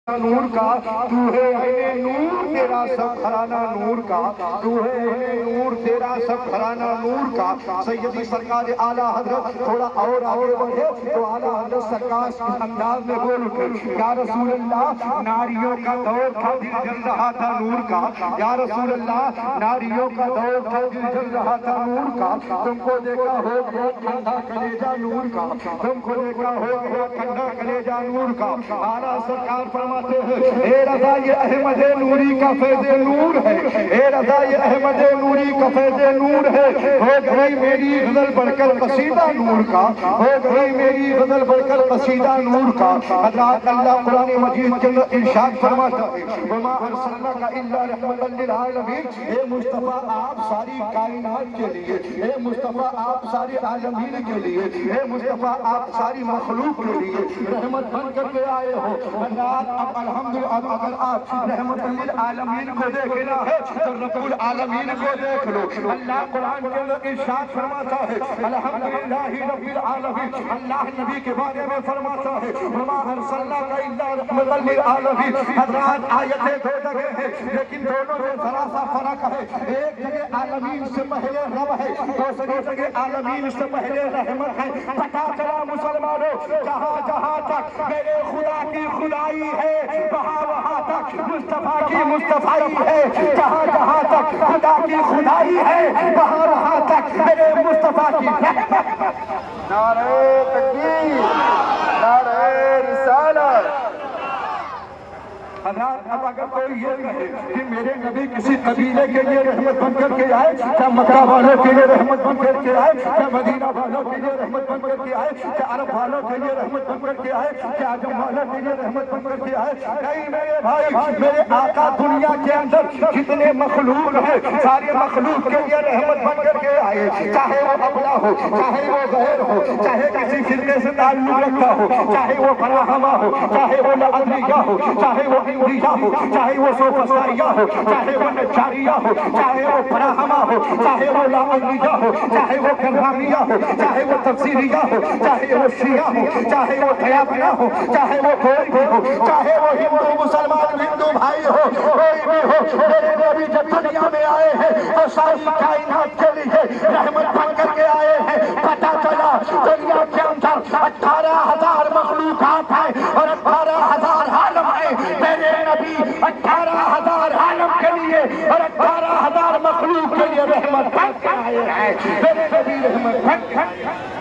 نور کا تو ہے اہل نور تیرا سب گھرانہ نور کا تو ہے اہل نور تیرا سب گھرانہ نور کا سیدی سرکار اعلیٰ حضرت تھوڑا اور آگے بڑھے تو اعلیٰ حضرت سرکار اس انداز میں بول اٹھے یا رسول اللہ ناریوں کا دور تھا دل جل رہا تھا نور کا یا رسول اللہ ناریوں کا دور تھا دل جل رہا تھا نور کا تم کو دیکھا ہو گیا ٹھنڈا کلیجہ نور کا تم کو دیکھا ہو گیا ٹھنڈا کلیجہ نور کا اعلیٰ سرکار فرماتے ہیں اے رضا یہ احمد نوری کا فیض نور ہے اے رضا یہ احمد نوری کا فیض نور ہے ہو گئی میری غزل بڑھ کر قصیدہ نور کا ہو گئی میری غزل بڑھ کر قصیدہ نور کا حضرات اللہ قرآن مجید کے اندر ارشاد فرماتا ہے وما ارسلناک الا رحمتا للعالمین اے مصطفیٰ آپ ساری کائنات کے لیے اے مصطفیٰ آپ ساری عالمین کے لیے اے مصطفیٰ آپ ساری مخلوق کے لیے رحمت بن کر کے آئے ہو حضرات اب الحمدللہ اب اگر آپ رحمت للعالمین کو دیکھنا ہے تو رب العالمین کو دیکھ لو اللہ قرآن کے اندر ارشاد فرماتا ہے الحمدللہ رب العالمین اللہ نبی کے بارے میں فرماتا ہے وما ارسلناک الا رحمتا للعالمین حضرات آیتیں دو جگہ ہیں لیکن دونوں میں ذرا سا فرق ہے ایک جگہ عالمین سے پہلے رب ہے دوسری جگہ عالمین سے پہلے رحمت ہے پتہ چلا مسلمانوں جہاں جہاں تک میرے خدا کی خدائی ہے وہاں وہاں تک مصطفیٰ کی مصطفائی ہے جہاں جہاں تک خدا کی خدائی ہے وہاں وہاں تک میرے مصطفیٰ کی نعرہ تکبیر نعرہ رسالت حضرات اب اگر کوئی یہ کہے کہ میرے نبی کسی قبیلے کے لیے رحمت بن کر کے آئے کیا مکہ والوں کے لیے رحمت بن کر کے آئے کیا مدینہ والوں کے لیے رحمت بن کر کے آئے کیا عرب والوں کے لیے رحمت بن کر کے آئے کیا عجم والوں کے لیے رحمت بن کر کے آئے نہیں میرے بھائی میرے آقا دنیا کے اندر جتنے مخلوق ہیں سارے مخلوق کے لیے رحمت بن کر کے آئے چاہے وہ اپنا ہو چاہے وہ غیر ہو چاہے کسی فرقے سے تعلق رکھتا ہو چاہے وہ فراہمہ ہو چاہے وہ لعلیہ ہو چاہے وہ ہو چاہے وہ سوفسطائیہ ہو چاہے وہ نجاریہ ہو چاہے وہ فراہمہ ہو چاہے وہ لاعلیہ ہو چاہے وہ کررامیہ ہو چاہے وہ تفسیریہ ہو چاہے وہ شیعہ ہو چاہے وہ قیابیہ ہو چاہے وہ کوئی بھی ہو چاہے وہ ہندو مسلمان ہندو بھائی ہو کوئی بھی ہو میرے نبی جب دنیا میں آئے ہیں تو ساری کائنات کے لیے رحمت بن کر کے آئے ہیں پتہ چلا دنیا کے اندر 18,000 مخلوقات ہیں اور 18,000 عالم ہیں میرے نبی 18,000 عالم کے لیے اور 18,000 مخلوق کے لیے رحمت بن کے آئے ہیں میرے نبی رحمت بن کر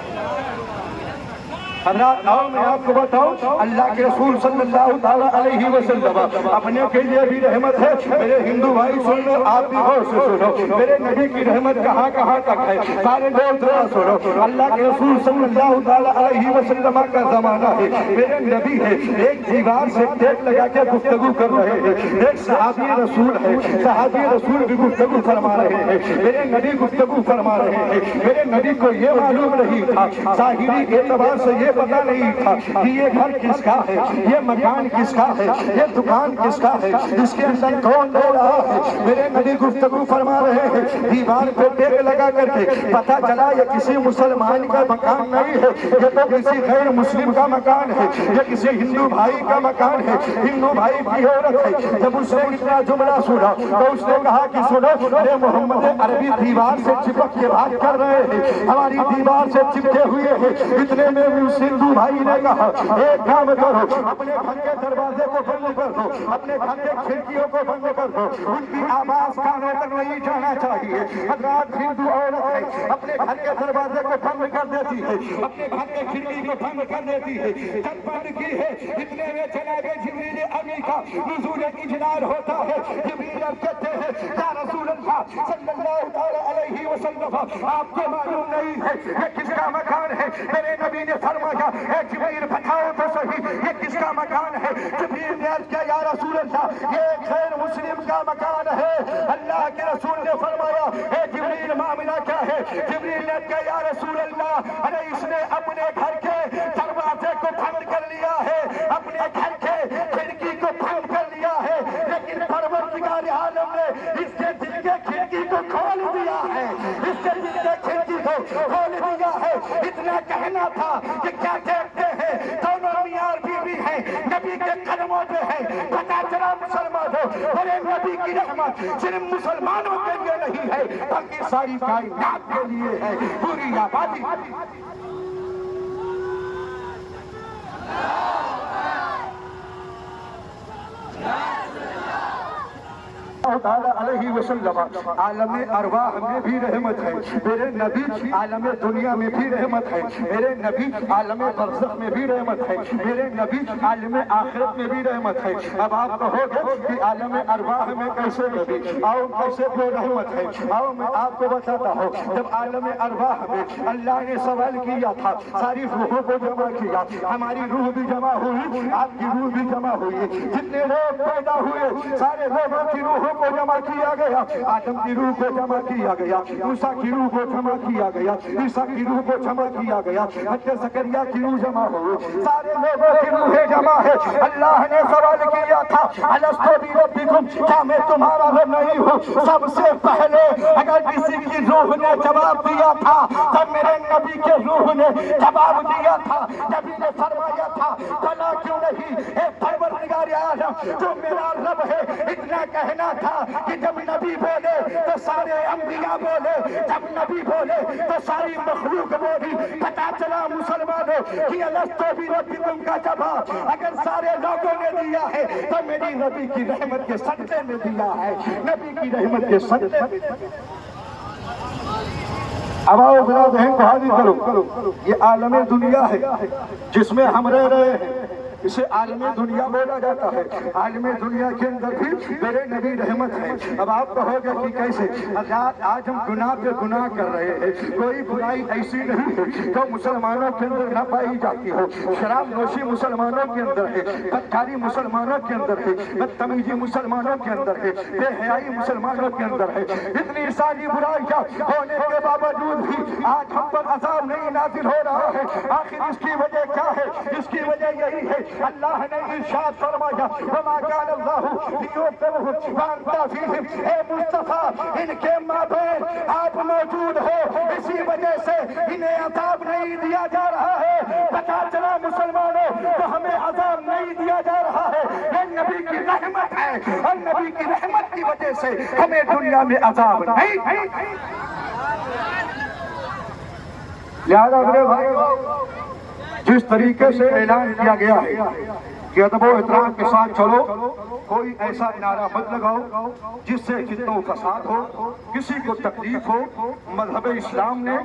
حضرات آؤ میں آپ کو بتاؤں اللہ کے رسول صلی اللہ تعالیٰ علیہ وسلم اپنے کے لیے بھی رحمت ہے میرے ہندو بھائی سن لو آپ بھی غور سے سنو میرے نبی کی رحمت کہاں کہاں تک ہے سارے لوگ ذرا سنو اللہ کے رسول صلی اللہ تعالیٰ علیہ وسلم کا زمانہ ہے میرے نبی ہے ایک دیوار سے ٹیک لگا کے گفتگو کر رہے ہیں ایک صحابی رسول ہے صحابی رسول بھی گفتگو فرما رہے ہیں میرے نبی گفتگو فرما رہے ہیں میرے نبی کو یہ معلوم نہیں تھا ظاہری اعتبار سے یہ پتا نہیں تھا کہ یہ گھر کس کا ہے یہ مکان کس کا ہے یہ دکان کس کا ہے اس کے اندر کون رہ رہا ہے میرے نبی گفتگو فرما رہے ہیں دیوار پہ ٹیک لگا کر کے پتا چلا یہ کسی مسلمان کا مکان نہیں ہے یہ تو کسی غیر مسلم کا مکان ہے یہ کسی ہندو بھائی کا مکان ہے ہندو بھائی کی عورت ہے جب اس نے اتنا جملہ سنا تو اس نے کہا کہ سنو یہ محمد عربی دیوار سے چپک کے بات کر رہے ہیں ہماری دیوار سے چپکے ہوئے ہیں اتنے میں ہندو بھائی نے کہا ایک کام کرو اپنے گھر کے دروازے کو بند کر دو اپنے گھر کے کھڑکیوں کو بند کر دو ان کی آواز کانوں تک نہیں جانا چاہیے حضرات ہندو عورت ہے اپنے گھر کے دروازے کو بند کر دیتی ہے اپنے گھر کے کھڑکی کو بند کر دیتی ہے جب بند کی ہے اتنے میں چلا گئے جبریل امین کا نزول اجلال ہوتا ہے جبریل کہتے ہیں یا رسول اللہ صلی اللہ علیہ وسلم آپ کو معلوم نہیں ہے یہ کس کا مکان ہے میرے نبی نے فرمایا اے جبریل بتاؤ تو صحیح یہ کس کا مکان ہے جبریل نے عرض کیا یا رسول اللہ یہ غیر مسلم کا مکان ہے اللہ کے رسول نے فرمایا اے جبریل معاملہ کیا ہے جبریل نے کہا یا رسول اللہ ارے اس نے اپنے گھر کے دروازے کو بند کر لیا ہے اپنے گھر کے کھڑکی کو بند کر لیا ہے لیکن پروردگار عالم نے اس کے دل کے کھڑکی کو کھول دیا ہے اس کے دل کے کھڑکی کو کھول دیا ہے اتنا کہنا تھا کہ کیا دیکھتے ہیں دونوں میاں اور بیوی ہیں نبی کے قدموں پہ ہیں میرے نبی کی رحمت صرف مسلمانوں کے لیے نہیں ہے بلکہ ساری کائنات کے لیے ہے، پوری آبادی۔ تعالیٰ علیہ وسلم عالم ارواح میں بھی رحمت ہے، میرے نبی عالم دنیا میں بھی رحمت ہے، میرے نبی عالم برزخ میں بھی رحمت ہے، میرے نبی عالم آخرت میں بھی رحمت ہے۔ اب آپ کہو گے کہ عالم ارواح میں کیسے نبی، آؤ کیسے وہ رحمت ہے، آؤ میں آپ کو بتاتا ہوں۔ جب عالم ارواح میں اللہ نے سوال کیا تھا، ساری روحوں کو جمع کیا، ہماری روح بھی جمع ہوئی، آپ کی روح بھی جمع ہوئی، جتنے لوگ پیدا ہوئے سارے لوگوں کی روحوں کو جمع کیا گیا، آدم کی روح کو جمع کیا گیا، موسیٰ کی روح کو جمع کیا گیا، عیسیٰ کی روح کو جمع کیا گیا، حضرت زکریا کی روح جمع ہوئی، سارے لوگوں کی روحیں جمع ہے۔ اللہ نے سوال کیا تھا الستو بربکم، کیا میں تمہارا رب نہیں ہوں؟ سب سے پہلے اگر کسی کی روح نے جواب دیا تھا تب میرے نبی کے روح نے جواب دیا تھا۔ نبی نے فرمایا تھا بھلا کیوں نہیں اے پروردگار عالم جو میرا رب ہے، اتنا کہنا تھا کہ جب نبی بولے تو سارے انبیاء بولے، جب نبی بولے تو ساری مخلوق بولی۔ پتا چلا مسلمانوں کہ الستو بربکم کا جواب اگر سارے لوگوں نے دیا ہے تو میری نبی کی رحمت کے صدقے میں دیا ہے، نبی کی رحمت کے صدقے میں۔ اب آؤ برا بہن کو حاضر کرو، یہ عالم دنیا ہے جس میں ہم رہ رہے ہیں، اسے عالم دنیا بولا جاتا ہے۔ عالم دنیا کے اندر بھی میرے نبی رحمت ہے۔ اب آپ کہو گے کہ کیسے؟ آج ہم گناہ پہ گناہ کر رہے ہیں، کوئی برائی ایسی نہیں ہے جو مسلمانوں کے اندر نہ پائی جاتی ہو۔ شراب نوشی مسلمانوں کے اندر ہے، بدکاری مسلمانوں کے اندر ہے، بدتمیزی مسلمانوں کے اندر ہے، بے حیائی مسلمانوں کے اندر ہے۔ اتنی ساری برائیاں ہونے کے باوجود بھی آج ہم پر عذاب نہیں نازل ہو رہا ہے۔ آخر اس کی وجہ کیا ہے؟ اس کی وجہ یہی ہے اللہ نے ارشاد فرمایا وما كان الله ليعذبهم وانت فيهم، اے مصطفیٰ ان کے مابین آپ موجود ہو، اسی وجہ سے انہیں عذاب نہیں دیا جا رہا ہے۔ پتا چلا مسلمانوں تو ہمیں عذاب نہیں دیا جا رہا ہے، یہ نبی کی رحمت ہے، اور نبی کی رحمت کی وجہ سے ہمیں دنیا میں عذاب نہیں۔ لہذا میرے بھائی جس طریقے سے اعلان کیا گیا ہے کہ ادب و احترام کے ساتھ چلو، کوئی ایسا نعرہ مت لگاؤ جس سے فتنہ و فساد ہو، کسی کو تکلیف ہو۔ مذہب اسلام نے